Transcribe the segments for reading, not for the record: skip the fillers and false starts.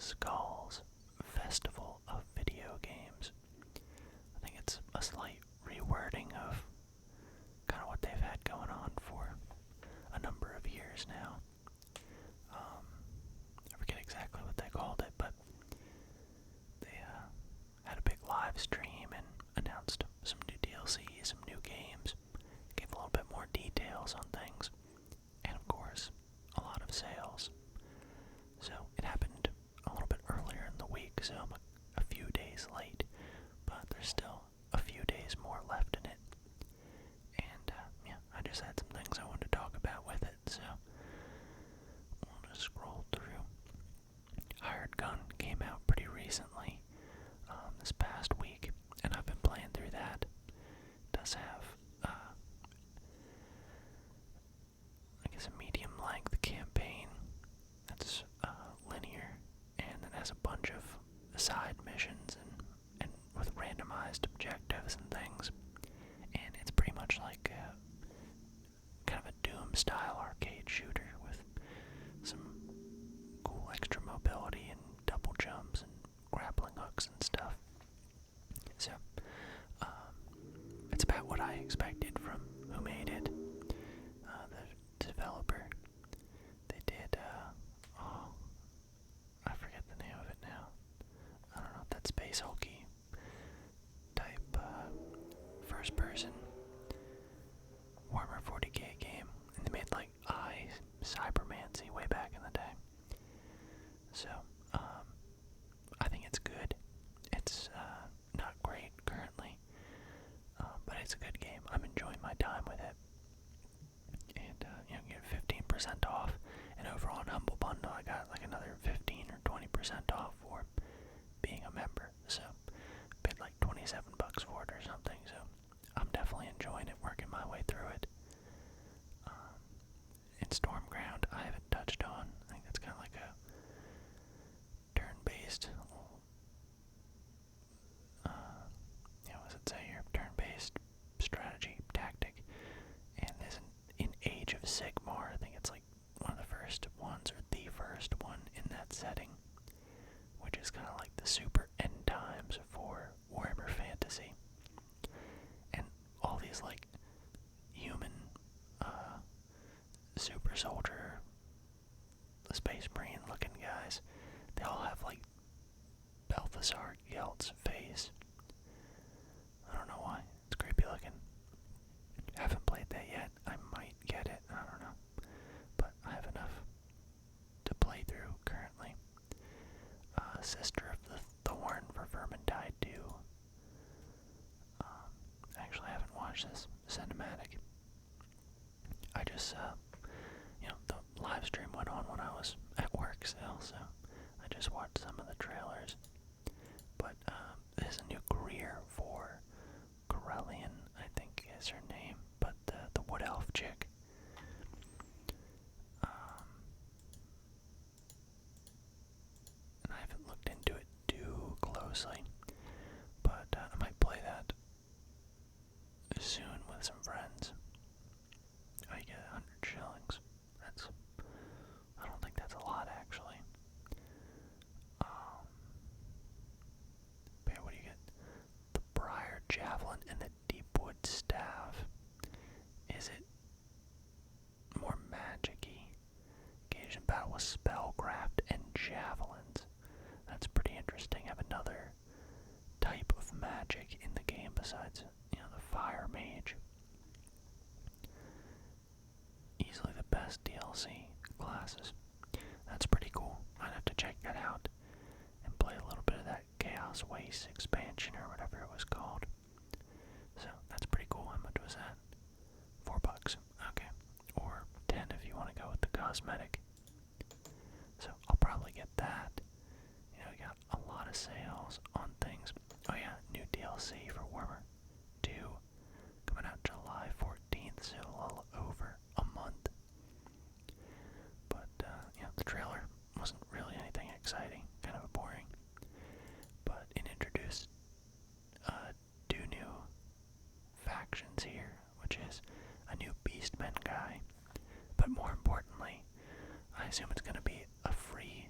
Skull's Festival of Video Games. I think it's a slight rewording of kind of what they've had going on for a number of years now. I forget exactly what they called it, but they had a big live stream and announced some new DLC, some new games, gave a little bit more details on things, and of course, a lot of sales. So it happened a little bit earlier in the week, so I'm a few days late, but there's still a few days more left in it. And yeah, I just had some things I wanted to talk about with it, so we'll just scroll through. Hired Gun came out pretty recently, this past week, and I've been playing through that. It does have, I guess, a medium-length campaign that's linear, and then has a bunch of side missions and with randomized objectives and things. And it's pretty much like kind of a Doom-style arcade shooter with some cool extra mobility and double jumps and grappling hooks and stuff. So, it's about what I expected from who made it. The developer. They did, I forget the name of it now. I don't know if that's Space Hulky type, first person Warhammer 40k game. And they made like Cybermancy way back in the day. So, I think it's good. It's not great currently, but it's a good game. I'm enjoying my time with it. And, you get 15% off. And over on Humble Bundle, I got like another 15 or 20% off for being a member. So, paid like $27 for it or something. So, I'm definitely enjoying it, working my way through it. In Stormground, I haven't touched on. I think that's kind of like a turn-based, what does it say here? Turn-based strategy, tactic. And there's in Age of Sigmar, I think it's like one of the first ones, or the first one in that setting, which is kind of like the super end times for Warhammer Fantasy. And all these like human super soldier, the Space Marine looking guys, they all have like Balthasar Gelt's face. I don't know why. It's creepy looking. Haven't played that yet. I might get it. I don't know. But I have enough to play through currently. Sister of the Thorn for Vermintide 2. Actually, I haven't watched this cinematic. I just, the live stream went on when I was at work still, so I just watched some of the trailers. But there's a new career for Corellian, I think is her name, but the Wood Elf chick. And I haven't looked into it too closely, but I might play that soon with some friends. I get 100 shillings. I don't think that's a lot, actually. But what do you get? The Briar Javelin and the Deepwood Staff. Is it more magic-y? Engaged in battle with spellcraft and javelins. That's pretty interesting. Have another type of magic in the game besides, the fire mage. Easily the best DLC classes. That's pretty cool. I'd have to check that out and play a little bit of that Chaos Waste expansion or whatever it was called. So that's pretty cool. How much was that? $4. Okay. Or 10 if you want to go with the cosmetic. So I'll probably get that. We got a lot of sales on things. Oh yeah, new DLC for Warhammer 2 coming out July 14th, so a little over a month. But the trailer wasn't really anything exciting, kind of boring. But it introduced 2 new factions here, which is a new Beastmen guy, but more importantly, I assume it's going to be a free,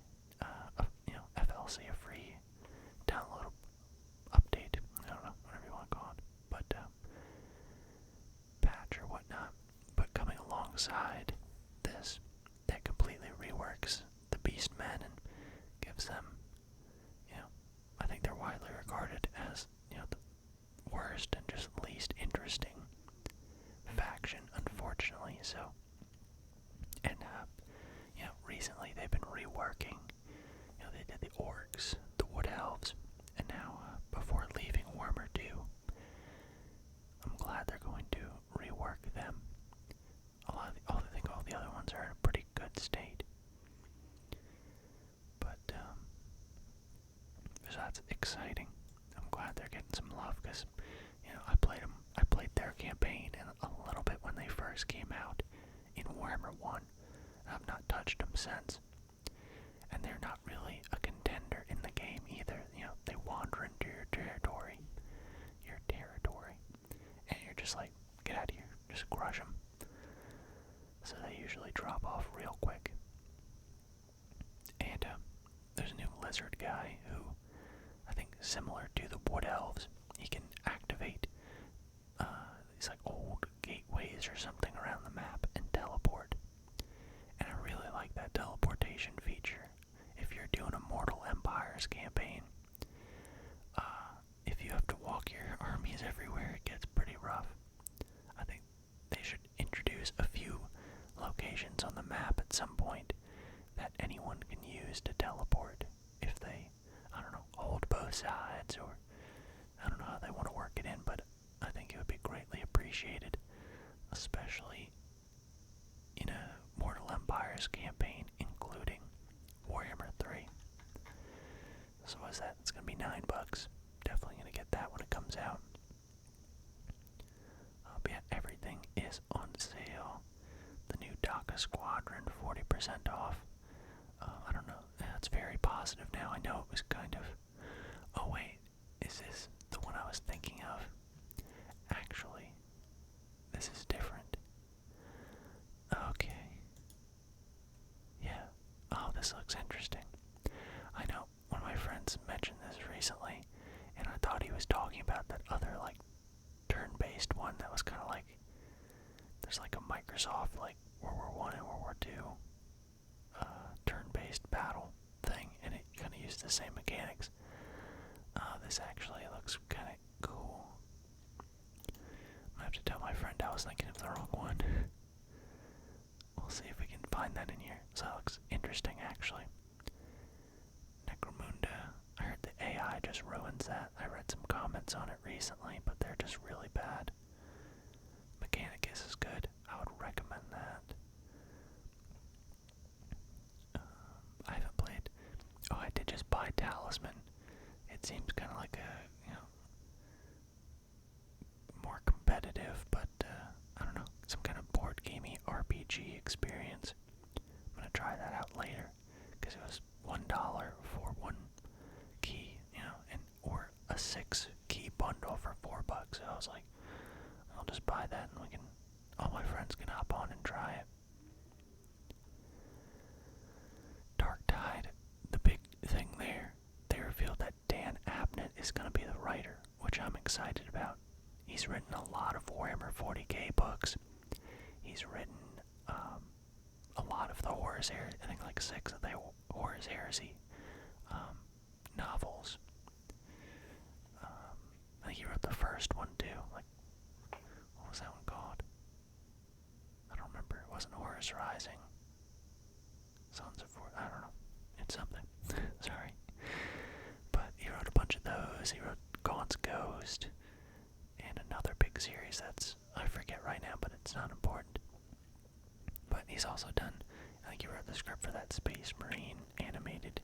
alongside this that completely reworks the Beastmen and gives them, I think they're widely regarded as, the worst and just least interesting faction, unfortunately. So, and recently they've been reworking. They did the orcs, the wood elves, and now before leaving Warhammer 2, I'm glad they're going to rework them. I think all the other ones are in a pretty good state. But so that's exciting. I'm glad they're getting some love because, I played their campaign and a little bit when they first came out in Warhammer 1. And I've not touched them since. And they're not really a contender in the game either. They wander into your territory, and you're just like, get out of here, just crush them. So they usually drop off real quick. And there's a new lizard guy who, I think similar to the wood elves, he can activate these like old gateways or something around the map and teleport. And I really like that teleportation feature. If you're doing a Mortal Empires campaign, if you have to walk your armies everywhere, it gets pretty rough. I think they should introduce a few locations on the map at some point that anyone can use to teleport if they, hold both sides, or I don't know how they want to work it in, but I think it would be greatly appreciated, especially in a Mortal Empires campaign, including Warhammer 3. So what's that? It's going to be $9. Definitely going to get that when it comes out. But yeah, everything is on sale. The new DACA Squadron, 40% off. I don't know. It's very positive now. I know it was kind of... Oh wait, is this the one I was thinking of? Actually, this is different. Okay. Yeah. Oh, this looks interesting. I know one of my friends mentioned this recently, and I thought he was talking about that other, like, turn-based one that was kind of like... There's like a Microsoft, like, World War I and World War II turn-based battle thing, and it kind of used the same mechanics. This actually looks kind of cool. I'm gonna have to tell my friend I was thinking of the wrong one. We'll see if we can find that in here. So that looks interesting, actually. Necromunda. I heard the AI just ruins that. I read some comments on it recently, but they're just really bad. Mechanicus is good. I would recommend that. I haven't played. Oh, I did just buy Talisman. It seems kind of like a, more competitive, but I don't know, some kind of board gamey RPG experience. I'm gonna try that out later because it was $1 for one key, or a 6-key bundle for $4. So I was like, I'll just buy that and all my friends can hop on and try it. Dark Tide, the big thing there, they revealed that Dan Abnett is going to be the writer, which I'm excited about. He's written a lot of Warhammer 40k books. He's written a lot of the Horus Heresy, I think like 6 of the Horus Heresy novels. I think he wrote the first one too. Like, what was that one called? I don't remember. It wasn't Horus Rising. Sons of Horus. I don't know. It's something. Sorry. But he wrote a bunch of those. He wrote Gaunt's Ghost and another big series that's, I forget right now, but it's not important. But he's also done, I think he wrote the script for that Space Marine animated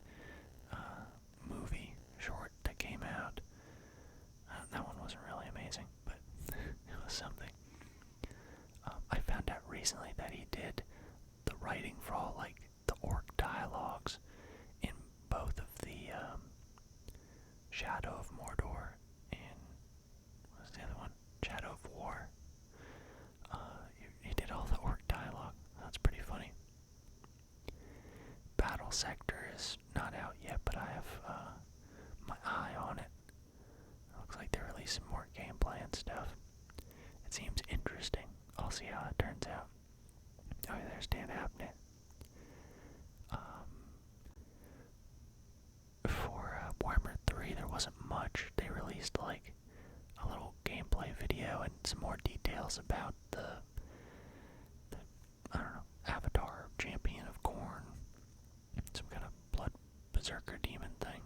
movie short that came out. That one wasn't really amazing, but it was something. I found out recently that he did the writing for all, like, the orc dialogues in both of the Shadow of Mordor and, what was the other one? Shadow of War. He did all the orc dialogue. That's pretty funny. Battle Sector is not out yet, but I have my eye on it. Looks like they're releasing more gameplay and stuff. It seems interesting. I'll see how it turns out. Oh, yeah, there's Dan Abnett. For Warhammer 3, there wasn't much. They released like a little gameplay video and some more details about the I don't know, Avatar Champion of Corn, some kind of blood berserker demon thing.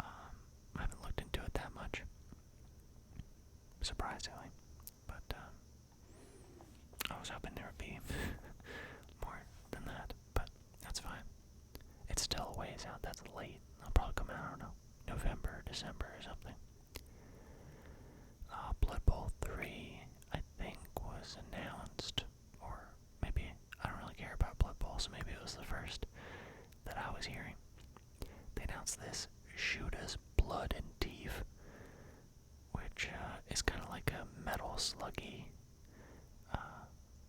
I haven't looked into it that much, surprisingly, but I was hoping there would be more than that, but that's fine. It's still a ways out. That's late. It'll probably come out, I don't know, November, December or something. Blood Bowl 3, I think, was announced, or maybe, I don't really care about Blood Bowl, so maybe it was the first that I was hearing. They announced this Shoota's Blood and Teeth, which is kind of like a metal sluggy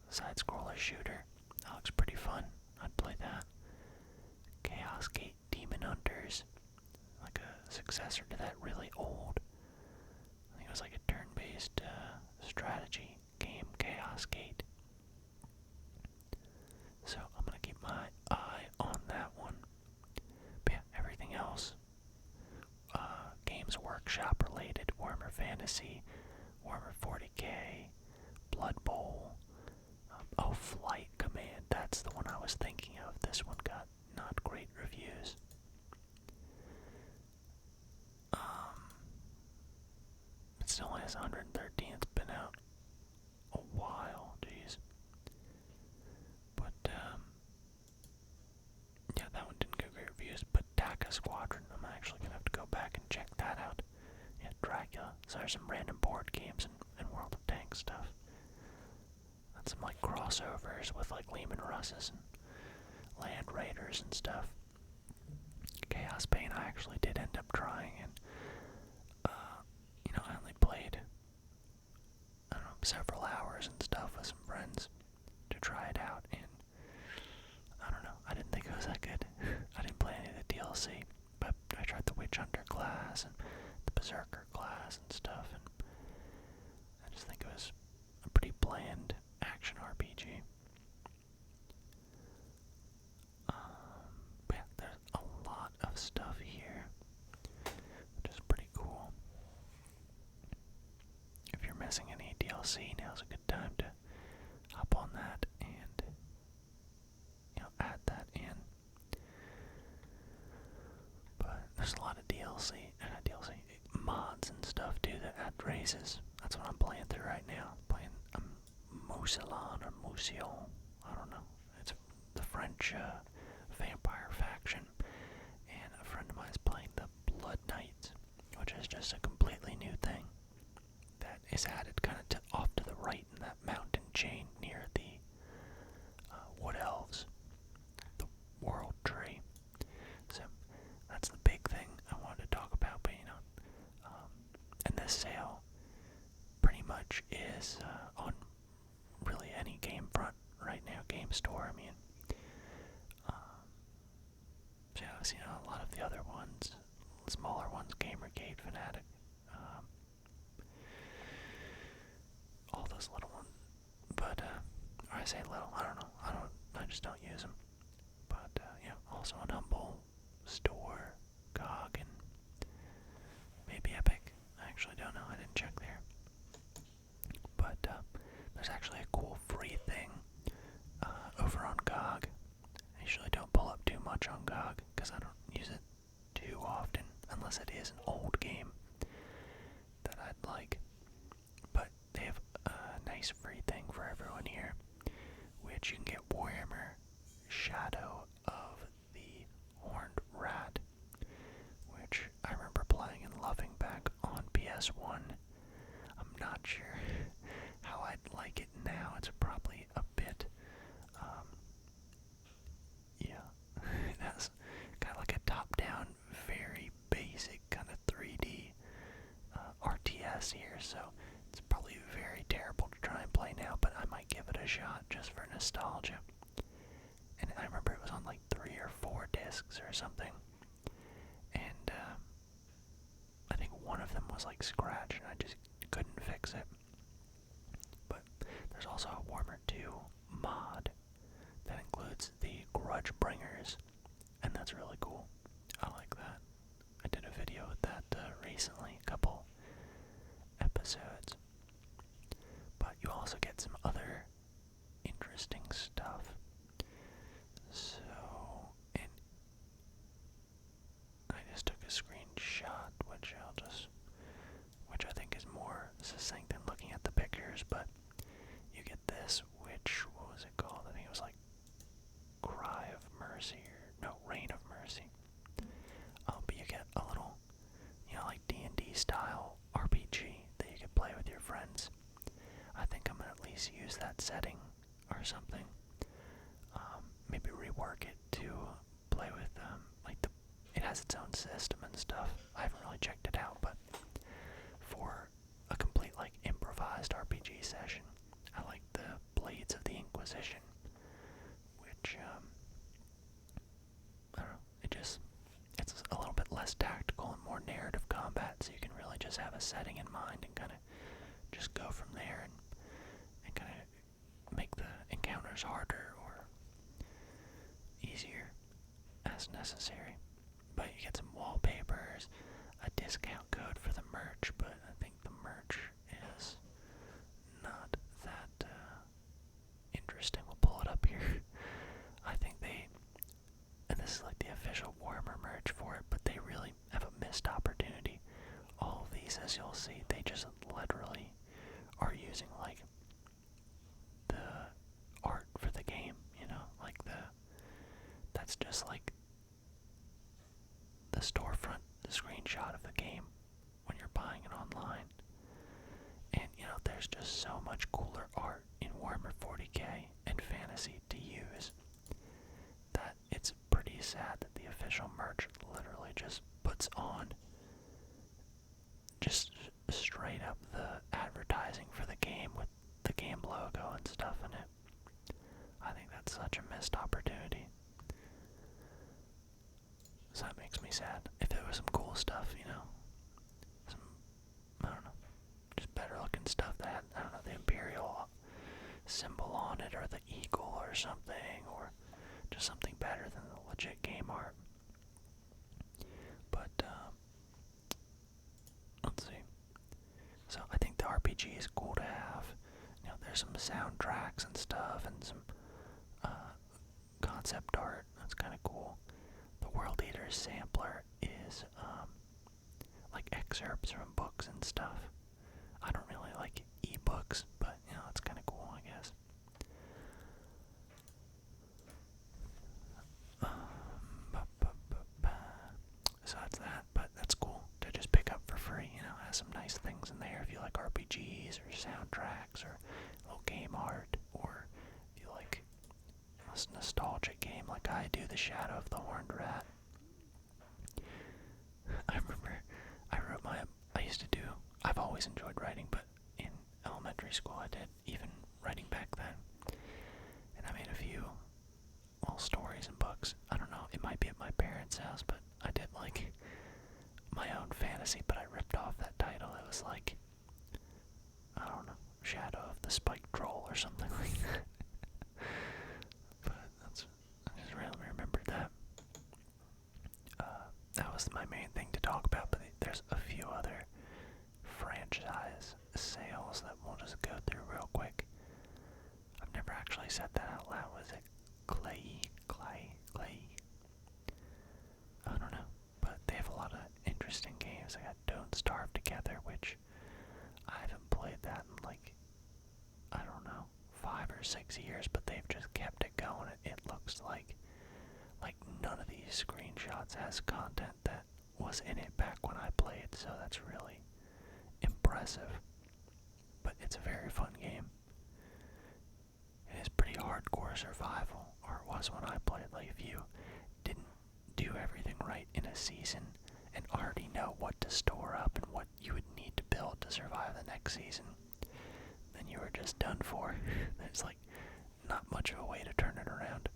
side-scroller shooter. That looks pretty fun. I'd play that. Chaos Gate Demon Hunters, like a successor to that really old, I think it was like a turn-based strategy game, Chaos Gate. So I'm going to keep my eye on that one. But yeah, everything else, Games Workshop related, Warhammer Fantasy, Warhammer 40k, Blood Bowl, Flight Command, that's the one I was thinking of. This one got not great reviews. It still only has 113, it's been out a while, jeez. But, yeah, that one didn't get great reviews, but Taka Squadron, I'm actually gonna have to go back and check that out. Yeah, Dracula, so there's some random board games and World of Tanks stuff. That's some, like, crossovers with, like, Lehman Russes and Land Raiders and stuff. Chaos Bane I actually did end up trying, and I only played, I don't know, several hours and stuff with some friends to try it out, and I don't know, I didn't think it was that good. I didn't play any of the DLC, but I tried the Witch Hunter class and the Berserker class and stuff, and I just think it was a pretty bland action RPG. But yeah, there's a lot of stuff here, which is pretty cool. If you're missing any DLC, now's a good time to hop on that and, add that in. But there's a lot of DLC mods and stuff too that add races. That's what I'm playing through right now. Playing Mousillon or Mousillon, I don't know. It's the French vampire faction, and a friend of mine is playing the Blood Knights, which is just a completely new thing that is added kind of off to the right in that mountain chain near the Wood Elves, the World Tree. So that's the big thing I wanted to talk about. But and this sale pretty much is on really any game front right now, game store. I mean, so yeah, I've seen a lot of the other ones, smaller ones, Gamergate, Fnatic, all those little ones. But or I say little, I don't know. I just don't use them. But yeah, also on Humble Store, GOG, and maybe Epic. I actually don't know. I didn't check there. But there's actually a cool free thing over on GOG. I usually don't pull up too much on GOG because I don't use it too often unless it is an old game that I'd like. But they have a nice free thing for everyone here, which you can get Warhammer Shadow of the Horned Rat, which I remember playing and loving back on PS1. I'm not sure how I'd like it now. It's probably a bit, that's kind of like a top-down, very basic kind of 3D RTS here, so it's probably very terrible to try and play now, but I might give it a shot just for nostalgia. And I remember it was on like 3 or 4 discs or something, and I think one of them was like scratched and I just couldn't fix it. But there's also a Warhammer 2 mod grudge bringers, and that's really cool. I like that. I did a video with that recently, a couple episodes. But you also get some other interesting stuff. So, and I just took a screenshot, which I think is more succinct than looking at the pictures, but you get this, which, what was it called? I think it was like Cry of Mercy, or no, Reign of Mercy. But you get a little, like D&D style RPG that you can play with your friends. I think I'm gonna at least use that setting or something. Maybe rework it to play with, it has its own system and stuff. I haven't really checked it out, but for a complete, improvised RPG session, I like the Blades of the Inquisition, which, I don't know, it's a little bit less tactical and more narrative combat, so you can really just have a setting in mind and kind of just go from there and kind of make the encounters harder or easier as necessary. But you get some wallpapers, a discount code for the merch, but I think the merch is not that interesting. We'll pull it up here. I think and this is like the official Warhammer merch for it, but they really have a missed opportunity. All of these, as you'll see, they just literally are using the art for the game, that's just the storefront, the screenshot of the game when you're buying it online. And there's just so much cooler art in Warhammer 40k and fantasy to use that it's pretty sad that the official merch literally just puts on just straight up the advertising for the game with the game logo and stuff in it. I think that's such a missed opportunity. So that makes me sad. If there was some cool stuff, some, I don't know, just better looking stuff that had, I don't know, the Imperial symbol on it, or the eagle or something, or just something better than the legit game art. But, let's see. So I think the RPG is cool to have. There's some soundtracks and stuff, and some concept art. That's kind of cool. The World Eater's sampler is excerpts from books and stuff. I don't really like ebooks, but it's kind of cool, I guess. So that's that, but that's cool to just pick up for free. It has some nice things in there if you like RPGs or soundtracks or little game art, or if you like a nostalgic game like I do, The Shadow of the Horned Rat. I remember I've always enjoyed writing, but in elementary school I did even writing back then. And I made a few little stories and books. I don't know, it might be at my parents' house, but I did my own fantasy, but I ripped off that title. It was I don't know, Shadow of the Spiked Troll or something like that. But I just randomly remembered that. That was my main thing to talk about, but there's a few other franchise sales that we'll just go through real quick. I've never actually said that out loud. Was it Clay? I don't know, but they have a lot of interesting games. I got Don't Starve Together, which I haven't played that in I don't know, 5 or 6 years, but they've just kept it going. It looks like none of these screenshots has content that was in it back when I played, so that's really impressive. But it's a very fun game. It is pretty hardcore survival, or it was when I played. If you didn't do everything right in a season and already know what to store up and what you would need to build to survive the next season, then you were just done for. There's not much of a way to turn it around.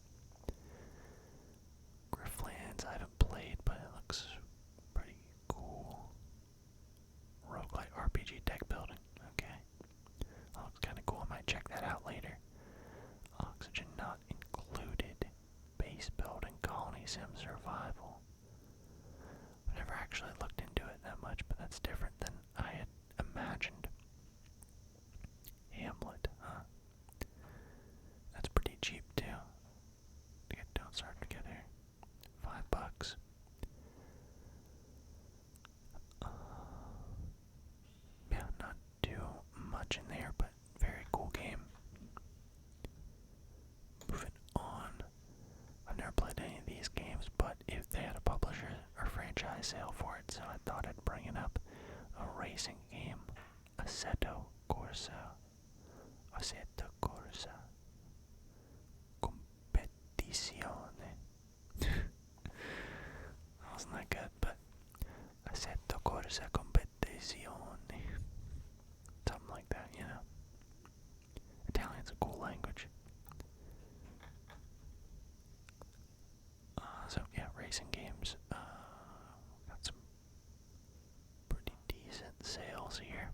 Grifflands I haven't played, but it looks pretty cool. Roguelite RPG deck building. Okay. That looks kind of cool. I might check that out later. Oxygen not included. Base building. sim survival. I never actually looked into it that much, but that's different than I had imagined. Hamlet, huh? That's pretty cheap too. Don't start together. $5. Yeah, not too much in there, but very cool game. Moving on. I've never played any of these games, but if they had a publisher or franchise sale for it, so I thought I'd bring it up. A racing game. Assetto Corsa. Assetto Corsa. Competizione. That wasn't that good, but Assetto Corsa Competizione. Something like that, you know. Italian's a cool language. So yeah, racing games. Got some pretty decent sales here.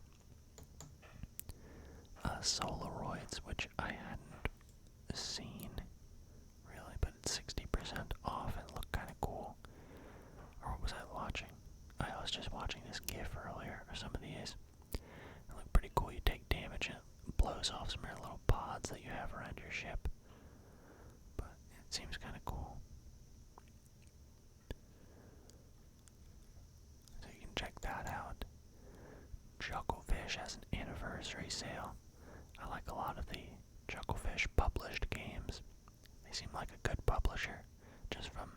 Solaroids, which I hadn't seen really, but it's 60% off and looked kind of cool. Or what was I watching? I was just watching this GIF earlier, or some of these. It looked pretty cool. You take damage and it blows off some of your little pods that you have around your ship. But it seems kind of cool. So you can check that out. Juggling Fish has an anniversary sale. I like a lot of the Juggling Fish published games. They seem like a good publisher, just from,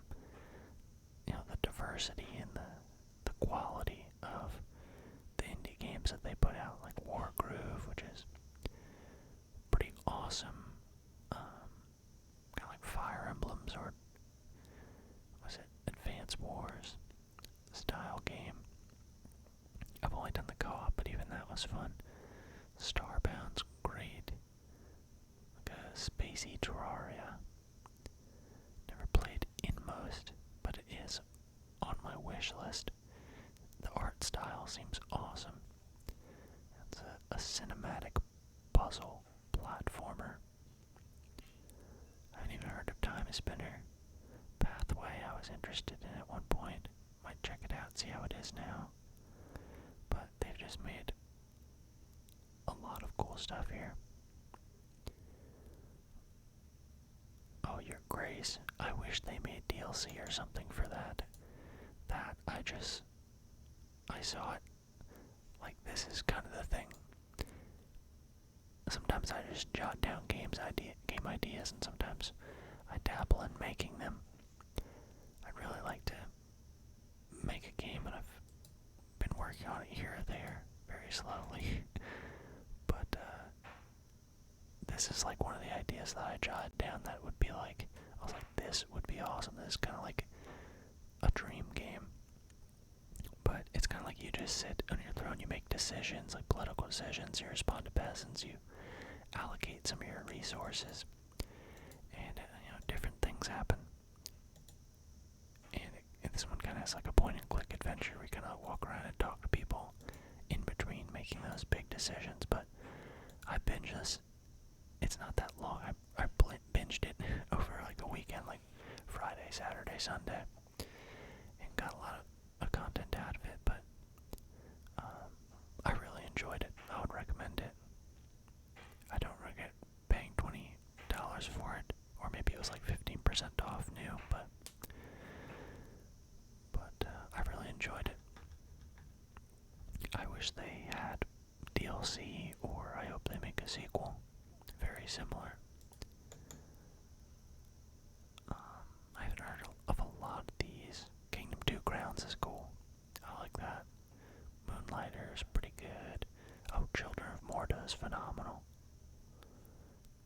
you know, the diversity and the quality of the indie games that they put out, like Wargroove, which is pretty awesome. Kind of like Fire Emblems, or was it Advance Wars style game. I've only done the co-op, but even that was fun. Starbound's great. Like a spacey Terraria. Never played Inmost, but it is on my wish list. The art style seems awesome. It's a cinematic puzzle platformer. I haven't even heard of Time Spinner. Pathway, I was interested in at one point. Might check it out, see how it is now. But they've just made a lot of cool stuff here. Oh, Your Grace. I wish they made DLC or something for that. I saw it. Like, this is kind of the thing. Sometimes I just jot down game ideas, and sometimes I dabble in making them. I'd really like to make a game, and I've been working on it here or there, very slowly. But this is like one of the ideas that I jotted down that would be like, I was like, this would be awesome. This is kind of like a dream game. But it's kind of like you just sit on your throne, you make decisions, like political decisions, you respond to peasants, you allocate some of your resources, and different things happen. And this one kind of has like a point-and-click adventure where you kind of walk around and talk to people in between making those big decisions. But I binge this. It's not that long. I binged it over like a weekend, like Friday, Saturday, Sunday, and got a lot of content out of it. But I really enjoyed it. I would recommend it. I don't regret paying $20 for it, or maybe it was like 15% off new, but I really enjoyed it. I wish they had DLC, or I hope they make a sequel very similar. I haven't heard of a lot of these. Kingdom 2 Crowns is cool. I like that. Moonlighter is pretty good. Oh, Children of Morta is phenomenal.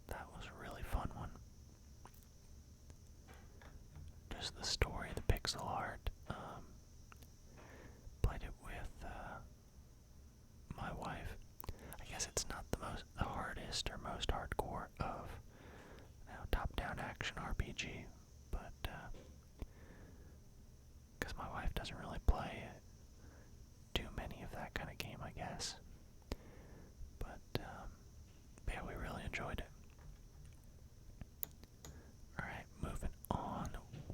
That was a really fun one. Just the story, the pixel art. Played it with my wife. I guess it's not the hardest or most hardcore of top-down action RPG, but because my wife doesn't really play too many of that kind of game, I guess. But yeah, we really enjoyed it. Alright, moving on.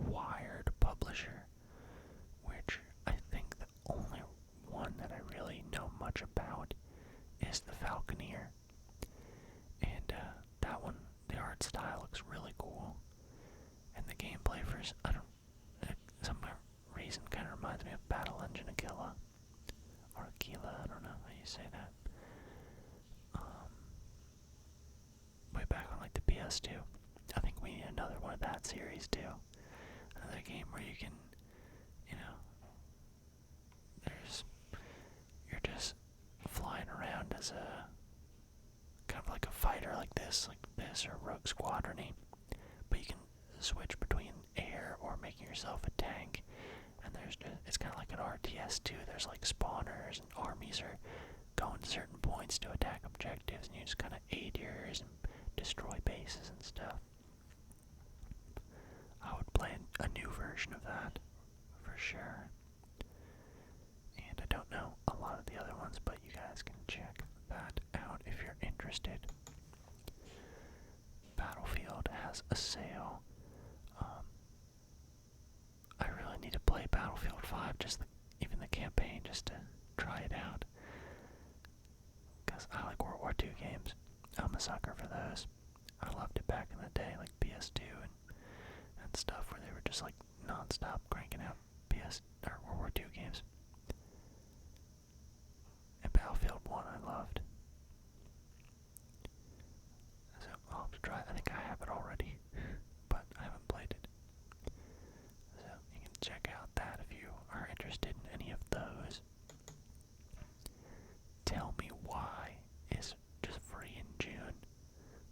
Wired reason kind of reminds me of Battle Engine Aquila. Or Aquila, I don't know how you say that. Way back on like the PS2. I think we need another one of that series too. Another game where you can, you know, you're just flying around as a, kind of like a fighter like this or Rogue Squadron-y. But you can switch between air or making yourself a tank. And it's kind of like an RTS too. There's like spawners and armies are going to certain points to attack objectives, and you just kind of aid yours and destroy bases and stuff. I would play a new version of that for sure. And I don't know a lot of the other ones, but you guys can check that out if you're interested. Battlefield has a sale. I really need to play Battlefield 5, even the campaign, just to try it out. Because I like World War II games. I'm a sucker for those. I loved it back in the day, like PS2 and stuff, where they were just like non-stop cranking out World War II games. And Battlefield 1 I loved. So I'll have to try it. I think I have it already, but I haven't played it. So you can check out that if you are interested in any of those. Tell Me Why is just free in June.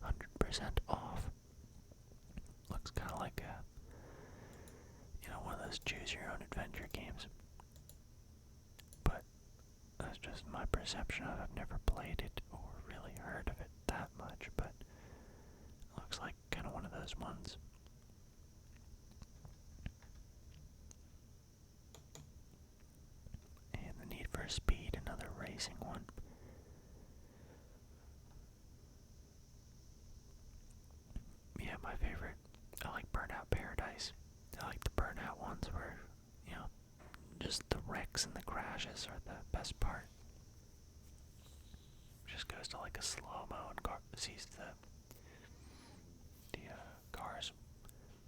100% off. Looks kind of like one of those choose your own adventure games. But that's just my perception of it. I've never played it or really heard of it that much, but it looks like kind of one of those ones. And the Need for Speed, another racing one. Yeah, my favorite. I like Burnout Paradise. I like the Burnout ones where, just the wrecks and the crashes are the best part. Just goes to like a slow-mo and sees the cars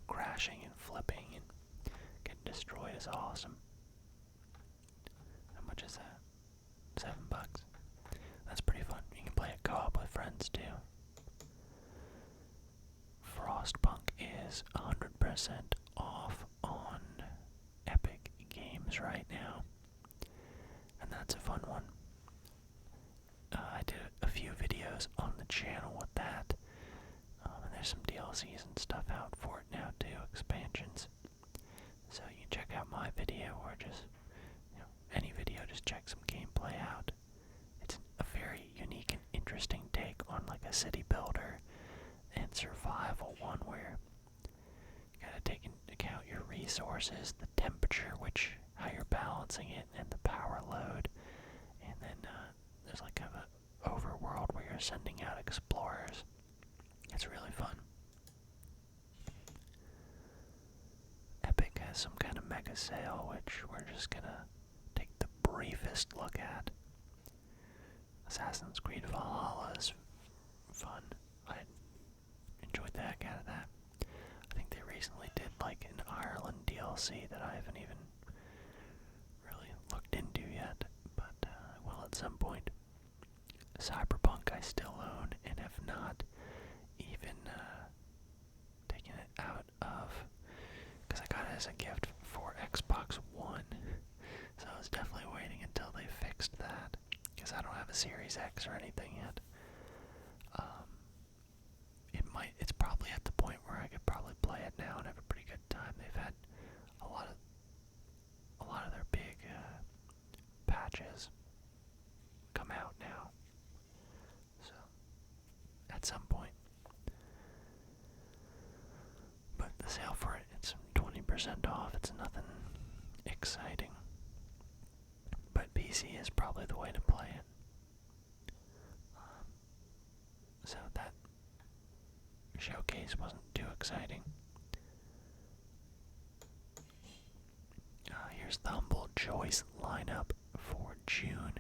crashing and flipping and getting destroyed is awesome. How much is that? $7. That's pretty fun. You can play it co-op with friends too. Frostbunk is 100% off on Epic Games right now, and that's a fun one. I did a few videos on the channel with that, and there's some DLCs and stuff out for it now too, expansions. So you can check out my video or just any video, just check some gameplay out. It's a very unique and interesting take on like a city builder and survival one where you gotta take into account your resources, the temperature, how you're balancing it, and the power load. And then there's like kind of an overworld where you're sending out explorers. It's really fun. Epic has some kind of mega sale, which we're just gonna take the briefest look at. Assassin's Creed Valhalla is fun. I enjoyed the heck out of that. I think they recently did like an Ireland DLC that I haven't even really looked into yet, but I will at some point. Cyberpunk I still own and have not even taken it out of, because I got it as a gift for Xbox One, so I was definitely waiting until they fixed that, because I don't have a Series X or anything yet. It's probably at the point where I could probably play it now and have a pretty good time. They've had a lot of their big patches come out now, so at some point. But the sale for it's 20% off. It's nothing exciting, but PC is probably the way to play it. So that showcase wasn't too exciting. Here's the Humble Choice lineup for June.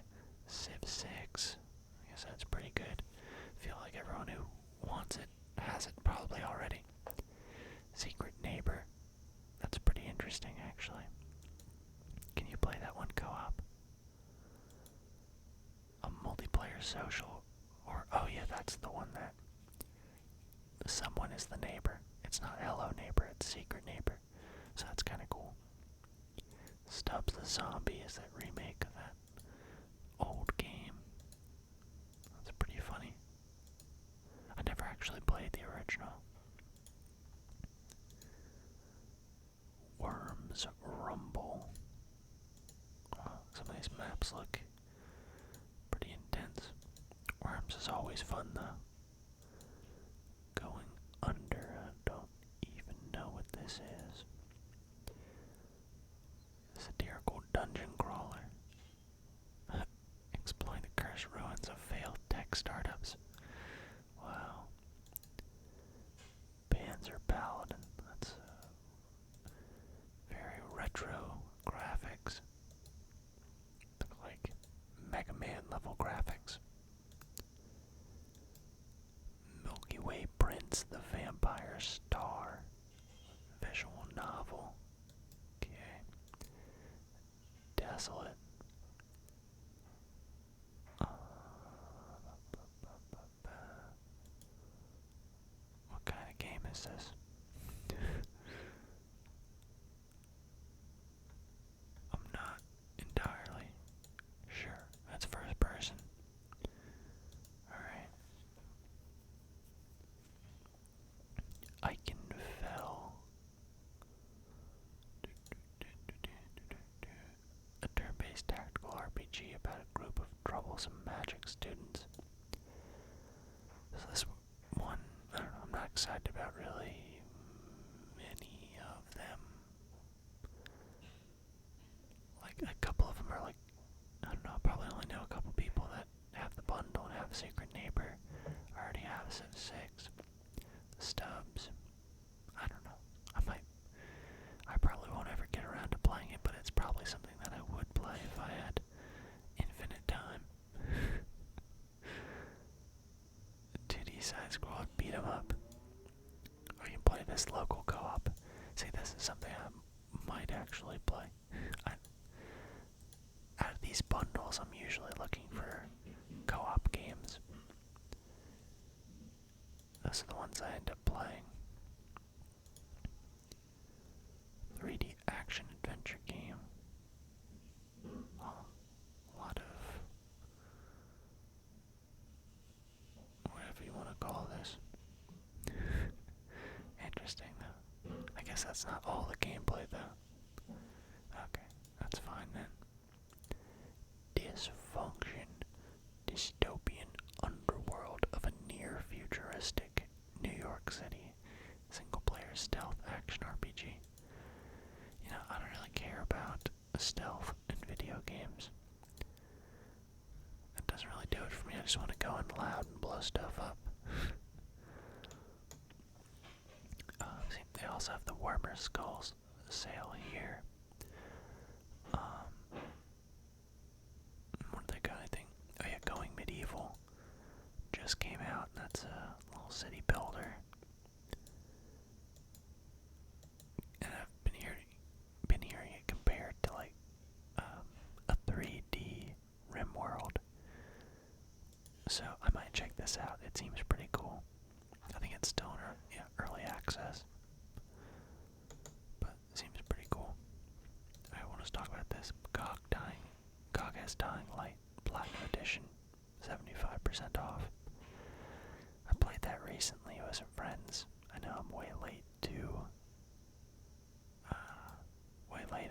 Civ 6. I guess that's pretty good. I feel like everyone who wants it has it probably already. Secret Neighbor. That's pretty interesting, actually. social, or, oh yeah, that's the one that someone is the neighbor. It's not hello neighbor, it's secret neighbor. So that's kind of cool. Stubbs the Zombie is that remake of that old game. That's pretty funny. I never actually played the original. Worms Rumble. Oh, some of these maps look pretty intense. Worms is always fun though. Going under, I don't even know what this is. Satirical dungeon crawler. Exploring the cursed ruins of failed tech startups. Wow. Panzer Paladin. That's very retro graphics. Look like Mega Man level graphics. Milky Way Prince, the Vampire Star. Visual novel. Okay. Desolate. What kind of game is this? I'm not entirely sure. That's first person. Alright. IKhanWhisper. A turn-based tactical RPG about a group of troublesome magic students. So this one, I don't know, I'm not excited about really many of them. Like, a couple of them are like, I don't know, I probably only know a couple people that have the bundle and have a secret neighbor. I already have Civ 6. Stubbs. I don't know. I probably won't ever get around to playing it, but it's probably something that I would play if I had infinite time. 2D side scroll, beat 'em up. Or you can play this local co-op. See, this is something I might actually play. Out of these bundles, I'm usually looking for co-op games. Those are the ones I end up playing. 3D action adventure game. Oh, a lot of whatever you want to call this. Interesting though. I guess that's not all the gameplay though. Okay, that's fine then. Dysfunction. Dystopian underworld of a near-futuristic New York City single-player stealth action RPG. You know, I don't really care about stealth in video games. That doesn't really do it for me. I just want to go in loud and blow stuff up. See, they also have the Warhammer Skulls sale here. What do they got? I think, oh yeah, Going Medieval just came out. That's a little city builder. And I've been hearing it compared to like a 3D RimWorld. So I might check this out. It seems pretty cool. I think it's still in early access. But it seems pretty cool. I want to talk about this. GOG has Dying Light Platinum Edition, 75% off. I played that recently with some friends. I know I'm way late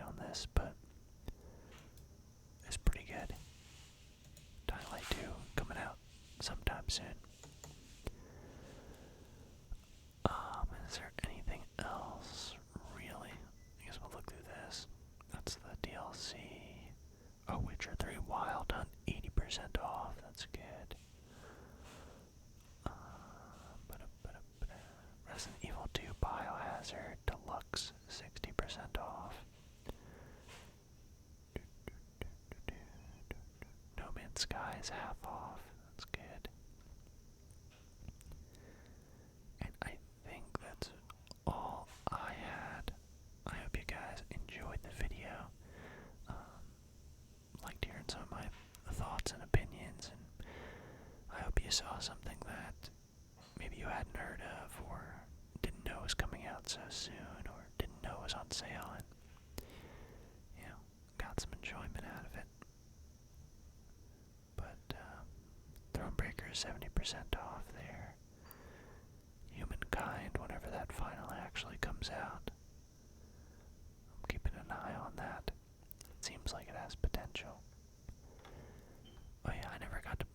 on this, but it's pretty good. Dying Light 2 coming out sometime soon. Is there anything else, really? I guess we'll look through this. That's the DLC. Oh, Witcher 3 Wild Hunt, 80% off. That's good. Resident Evil 2 Biohazard Deluxe, 60% off. No Man's Sky is half off. That's good. And I think that's all I had. I hope you guys enjoyed the video. Liked hearing some of my thoughts and opinions, and saw something that maybe you hadn't heard of or didn't know was coming out so soon or didn't know was on sale and, got some enjoyment out of it. But Thronebreaker is 70% off there. Humankind, whenever that finally actually comes out. I'm keeping an eye on that. It seems like it has potential. Oh yeah, I never got to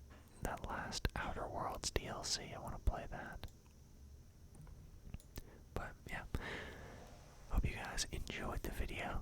that last Outer Worlds DLC. I want to play that. But yeah, hope you guys enjoyed the video.